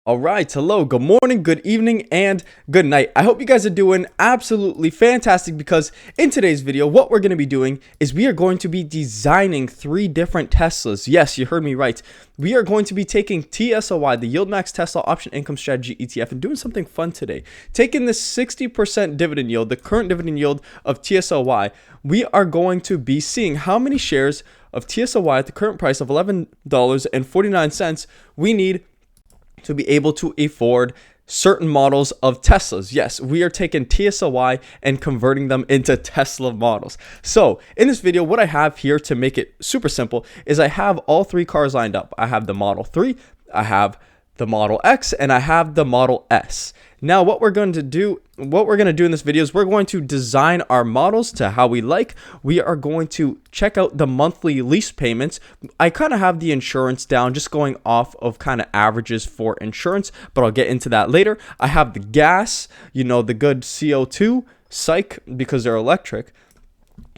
All right, hello, good morning, good evening, and good night. I hope you guys are doing absolutely fantastic because in today's video, what we're going to be doing is we are going to be designing 3 different Teslas. Yes, you heard me right. We are going to be taking TSLY, the Yieldmax Tesla Option Income Strategy ETF, and doing something fun today. Taking this 60% dividend yield, the current dividend yield of TSLY, we are going to be seeing how many shares of TSLY at the current price of $11.49 we need to be able to afford certain models of Teslas. Yes, we are taking TSLY and converting them into Tesla models. So in this video, what I have here to make it super simple is I have all 3 cars lined up. I have the Model 3, I have the Model X, and I have the Model S. Now what we're going to do in this video is we're going to design our models to how we like. We are going to check out the monthly lease payments. I kind of have the insurance down, just going off of kind of averages for insurance, but I'll get into that later. I have the gas, the good CO2 psych because they're electric.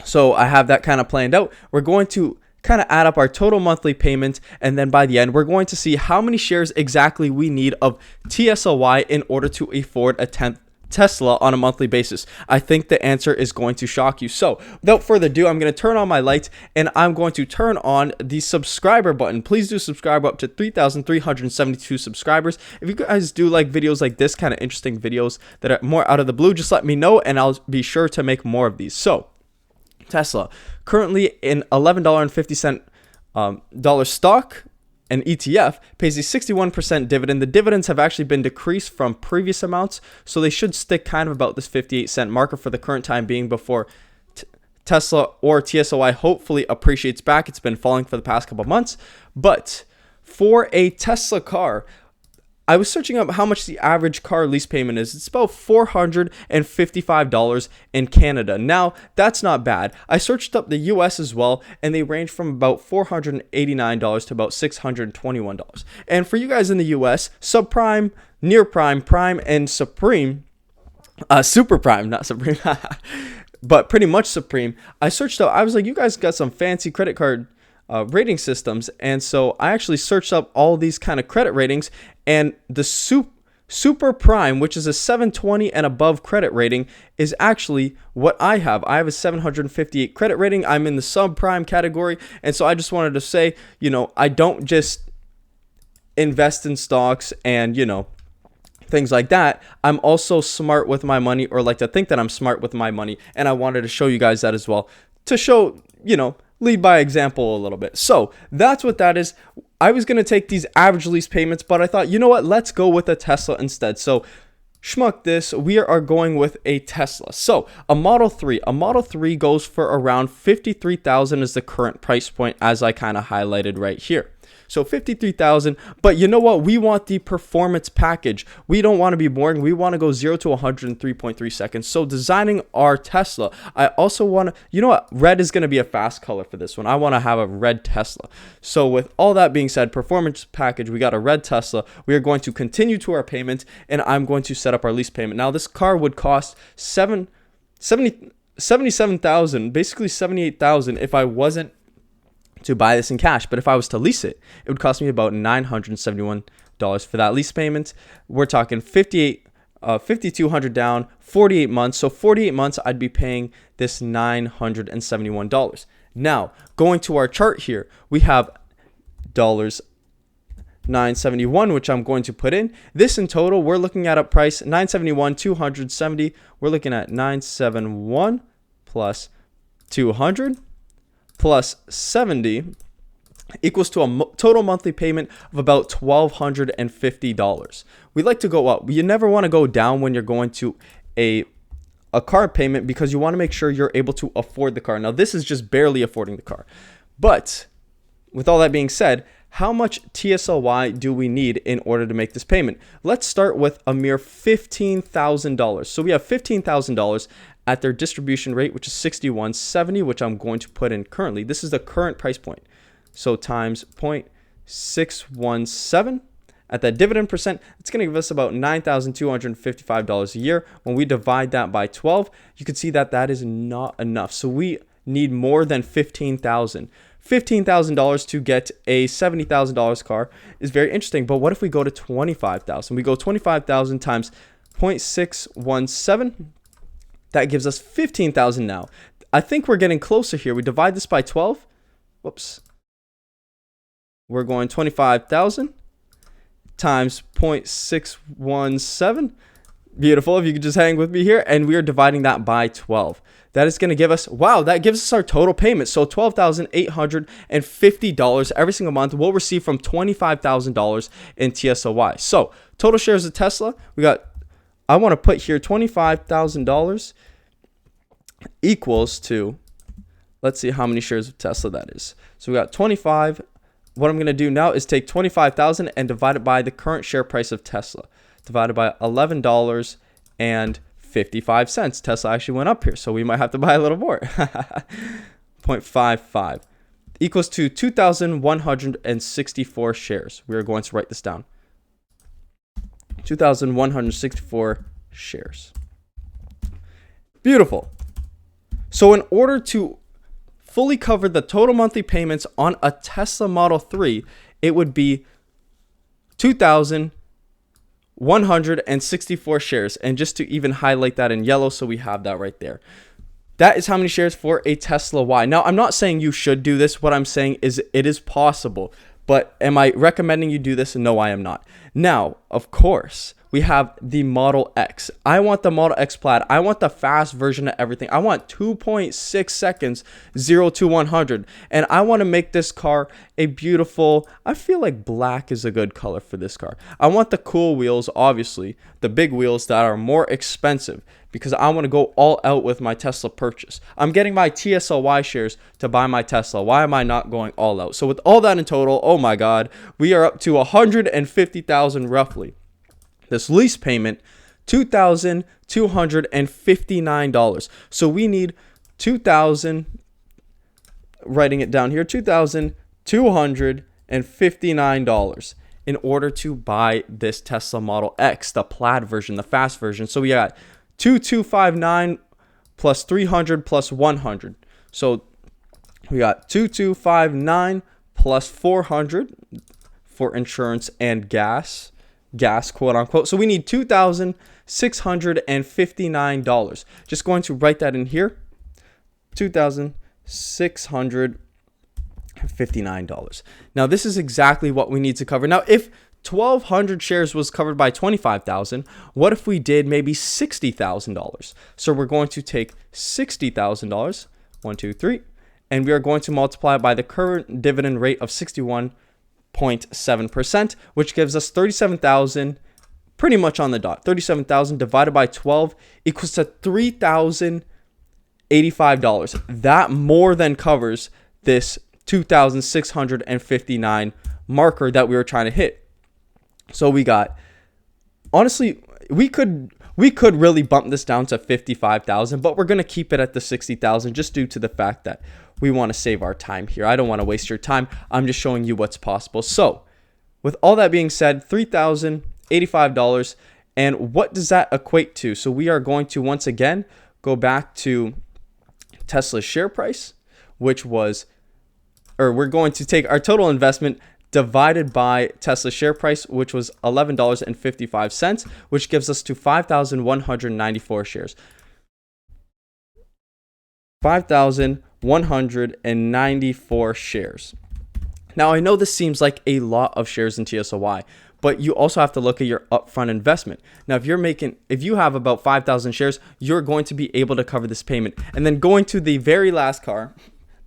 So I have that kind of planned out. We're going to kind of add up our total monthly payment, and then by the end we're going to see how many shares exactly we need of TSLY in order to afford a 10th Tesla on a monthly basis. I think the answer is going to shock you. So without further ado, I'm going to turn on my lights and I'm going to turn on the subscriber button. Please do subscribe up to 3,372 subscribers. If you guys do like videos like this, kind of interesting videos that are more out of the blue, just let me know and I'll be sure to make more of these. So Tesla, currently in $11.50 stock, an ETF, pays a 61% dividend. The dividends have actually been decreased from previous amounts, so they should stick kind of about this 58-cent marker for the current time being before Tesla or TSLY hopefully appreciates back. It's been falling for the past couple months, but for a Tesla car, I was searching up how much the average car lease payment is. It's about $455 in Canada. Now, that's not bad. I searched up the US as well, and they range from about $489 to about $621. And for you guys in the US, subprime, near prime, prime, and supreme, super prime, not supreme, but pretty much supreme, I searched up, I was like, you guys got some fancy credit card rating systems, and so I actually searched up all these kind of credit ratings, and the super prime, which is a 720 and above credit rating, is actually what I have. I have a 758 credit rating. I'm in the subprime category, and so I just wanted to say, I don't just invest in stocks and things like that. I'm also smart with my money, or like to think that I'm smart with my money, and I wanted to show you guys that as well, to show, lead by example a little bit. So that's what that is. I was going to take these average lease payments, but I thought, you know what, let's go with a Tesla instead. So schmuck this, we are going with a Tesla. So a Model 3 goes for around $53,000 is the current price point, as I kind of highlighted right here. So $53,000, but you know what? We want the performance package. We don't want to be boring. We want to go 0 to 100 in 3.3 seconds. So designing our Tesla, I also want to, red is going to be a fast color for this one. I want to have a red Tesla. So with all that being said, performance package, we got a red Tesla. We are going to continue to our payment, and I'm going to set up our lease payment. Now this car would cost $77,000, basically $78,000 if I wasn't to buy this in cash. But if I was to lease it, it would cost me about $971 for that lease payment. We're talking $5,200 down, 48 months. So 48 months, I'd be paying this $971. Now, going to our chart here, we have $971, which I'm going to put in. This in total, we're looking at a price $971, 270. We're looking at 971 plus 200 plus 70 equals to a total monthly payment of about $1,250. We like to go up. You never want to go down when you're going to a car payment, because you want to make sure you're able to afford the car. Now, this is just barely affording the car. But with all that being said, how much TSLY do we need in order to make this payment? Let's start with a mere $15,000. So we have $15,000 at their distribution rate, which is $61.70, which I'm going to put in currently. This is the current price point. So times 0.617 at that dividend percent, it's going to give us about $9,255 a year. When we divide that by 12, you can see that that is not enough. So we need more than $15,000. $15,000 to get a $70,000 car is very interesting. But what if we go to 25,000? We go 25,000 times 0.617. That gives us 15,000 now. I think we're getting closer here. We divide this by 12. Whoops. We're going 25,000 times 0.617. Beautiful. If you could just hang with me here. And we are dividing that by 12. That is going to give us, wow, that gives us our total payment. So $12,850 every single month we'll receive from $25,000 in TSLY. So total shares of Tesla, I want to put here $25,000 equals to, let's see how many shares of Tesla that is. So we got 25. What I'm going to do now is take 25,000 and divide it by the current share price of Tesla, divided by $11.55. Tesla actually went up here, so we might have to buy a little more. 0.55 equals to 2,164 shares. We are going to write this down. 2,164 shares. Beautiful. So in order to fully cover the total monthly payments on a Tesla Model 3, it would be 2,164 shares. And just to even highlight that in yellow, so we have that right there. That is how many shares for a Tesla Y. Now, I'm not saying you should do this. What I'm saying is it is possible. But am I recommending you do this? No, I am not. Now, of course, we have the Model X. I want the Model X Plaid. I want the fast version of everything. I want 2.6 seconds, 0 to 100. And I want to make this car a beautiful, I feel like black is a good color for this car. I want the cool wheels, obviously, the big wheels that are more expensive, because I want to go all out with my Tesla purchase. I'm getting my TSLY shares to buy my Tesla. Why am I not going all out? So with all that in total, oh my God, we are up to 150,000 roughly. This lease payment, $2,259. So we need writing it down here, $2,259 in order to buy this Tesla Model X, the Plaid version, the fast version. So we got 2,259 plus 300 plus 100. So we got 2,259 plus 400 for insurance and gas, quote unquote. So we need $2,659. Just going to write that in here. $2,659. Now this is exactly what we need to cover. Now if 1,200 shares was covered by 25,000, what if we did maybe $60,000? So we're going to take $60,000, 1, 2, 3, and we are going to multiply it by the current dividend rate of 61.7%, which gives us 37,000, pretty much on the dot. 37,000 divided by 12 equals to $3,085. That more than covers this 2,659 marker that we were trying to hit. So we got, honestly, we could really bump this down to 55,000, but we're going to keep it at the 60,000 just due to the fact that we want to save our time here. I don't want to waste your time. I'm just showing you what's possible. So with all that being said, $3,085. And what does that equate to? So we are going to once again go back to Tesla's share price, which was, or we're going to take our total investment divided by Tesla's share price, which was $11.55, which gives us to 5,194 shares. 5,194 shares. Now, I know this seems like a lot of shares in TSLY, but you also have to look at your upfront investment. Now, if you have about 5,000 shares, you're going to be able to cover this payment. And then going to the very last car,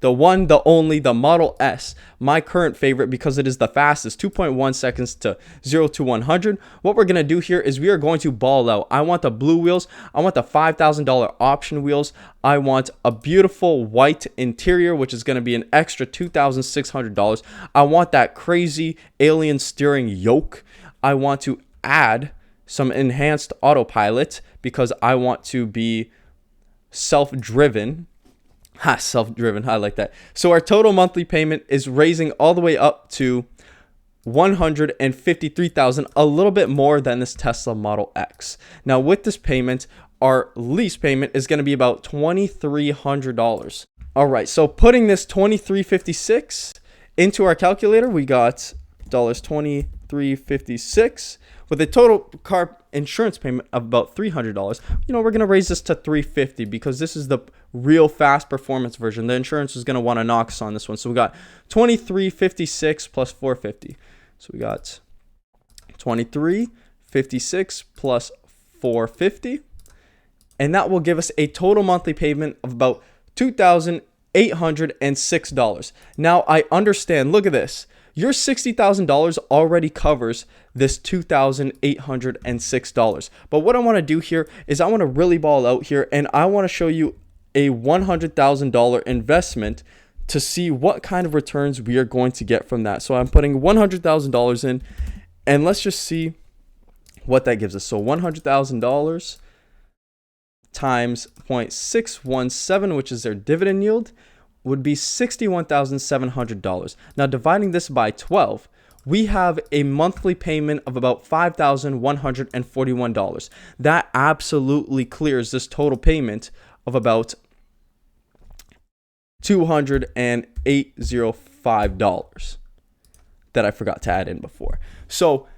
the one, the only, the Model S, my current favorite because it is the fastest, 2.1 seconds to 0 to 100. What we're going to do here is we are going to ball out. I want the blue wheels. I want the $5,000 option wheels. I want a beautiful white interior, which is going to be an extra $2,600. I want that crazy alien steering yoke. I want to add some enhanced autopilot because I want to be self-driven. Self-driven. I like that. So our total monthly payment is raising all the way up to $153,000, a little bit more than this Tesla Model X. Now with this payment, our lease payment is going to be about $2,300. All right, so putting this 23.56 into our calculator, we got $23.56 with a total car insurance payment of about $300. We're going to raise this to $350 because this is the real fast performance version. The insurance is going to want to knock us on this one. So we got $23.56 plus $450. So we got $23.56 plus $450. And that will give us a total monthly payment of about $2,806. Now, I understand, look at this. Your $60,000 already covers this $2,806. But what I want to do here is I want to really ball out here, and I want to show you a $100,000 investment to see what kind of returns we are going to get from that. So I'm putting $100,000 in, and let's just see what that gives us. So $100,000 times 0.617, which is their dividend yield, would be $61,700. Now, dividing this by 12, we have a monthly payment of about $5,141. That absolutely clears this total payment of about $208.05 that I forgot to add in before. So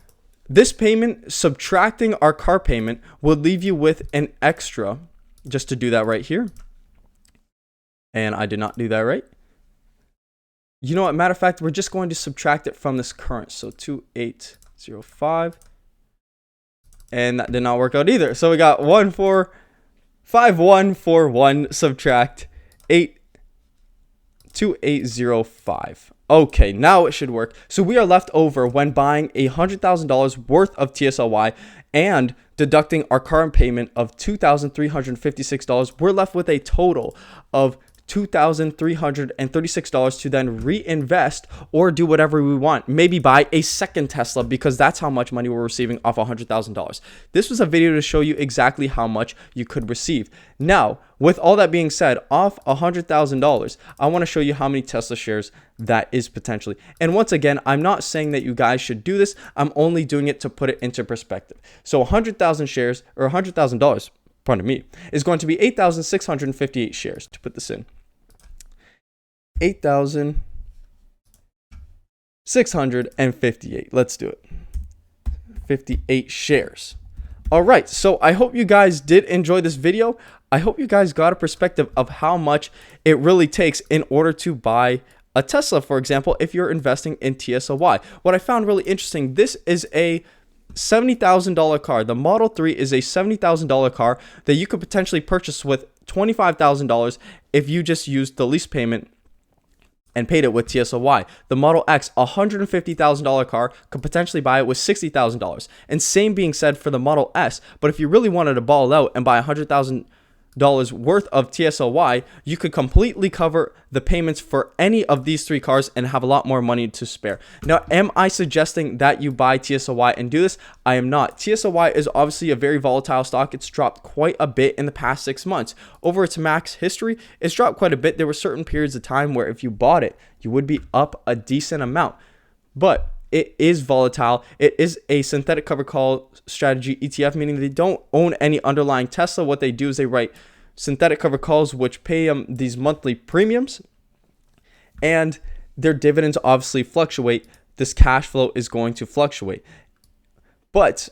this payment, subtracting our car payment, will leave you with an extra, just to do that right here. And I did not do that right. You know what? Matter of fact, we're just going to subtract it from this current. So 2805. And that did not work out either. So we got 5141 subtract 2805. Okay, now it should work. So we are left over when buying $100,000 worth of TSLY and deducting our current payment of $2,356. We're left with a total of $2,336 to then reinvest or do whatever we want. Maybe buy a second Tesla, because that's how much money we're receiving off $100,000. This was a video to show you exactly how much you could receive. Now, with all that being said, off $100,000, I want to show you how many Tesla shares that is potentially. And once again, I'm not saying that you guys should do this. I'm only doing it to put it into perspective. So 100,000 shares, or $100,000, pardon me, is going to be 8,658 shares. To put this in, 8,658. Let's do it. 58 shares. All right. So I hope you guys did enjoy this video. I hope you guys got a perspective of how much it really takes in order to buy a Tesla, for example, if you're investing in TSLY. What I found really interesting, this is a $70,000 car. The Model 3 is a $70,000 car that you could potentially purchase with $25,000 if you just used the lease payment and paid it with TSLY. The Model X, $150,000 car, could potentially buy it with $60,000. And same being said for the Model S. But if you really wanted to ball out and buy $100,000 worth of TSLY, you could completely cover the payments for any of these three cars and have a lot more money to spare. Now, am I suggesting that you buy TSLY and do this? I am not. TSLY is obviously a very volatile stock. It's dropped quite a bit in the past 6 months. Over its max history, it's dropped quite a bit. There were certain periods of time where if you bought it, you would be up a decent amount. But it is volatile. It is a synthetic cover call strategy ETF, meaning they don't own any underlying Tesla. What they do is they write synthetic cover calls, which pay them these monthly premiums, and their dividends obviously fluctuate. This cash flow is going to fluctuate. But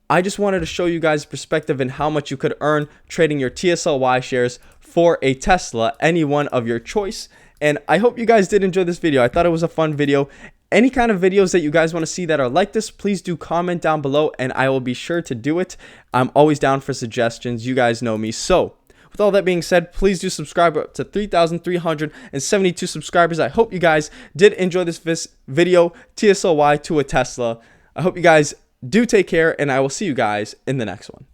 I just wanted to show you guys perspective in how much you could earn trading your TSLY shares for a Tesla, any one of your choice. And I hope you guys did enjoy this video. I thought it was a fun video. Any kind of videos that you guys want to see that are like this, please do comment down below and I will be sure to do it. I'm always down for suggestions. You guys know me. So with all that being said, please do subscribe up to 3,372 subscribers. I hope you guys did enjoy this video, TSLY to a Tesla. I hope you guys do take care and I will see you guys in the next one.